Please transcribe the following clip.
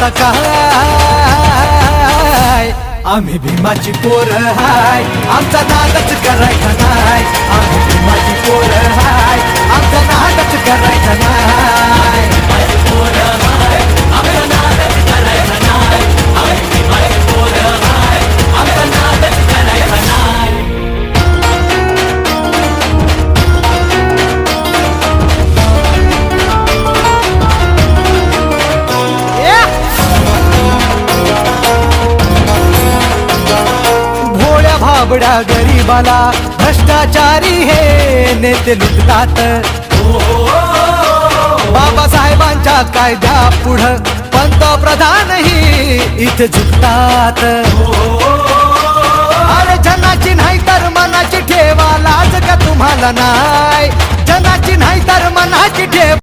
आता काय आम्ही भीमाची पोर हाय आमचा नादच करायचा नाय आम्ही भीमाची पोर हाय आमचा नादच करायचा नाय भाबड्या गरीबाला भ्रष्टाचारी हे नेते लुटतात बाबासाहेबांच्या कायद्या पुढं पंतप्रधानही इथे झुकतात अरे जनाची नाही तर मनाची ठेवा लाज का तुम्हाला नाही जनाची नाही तर मनाची ठेवा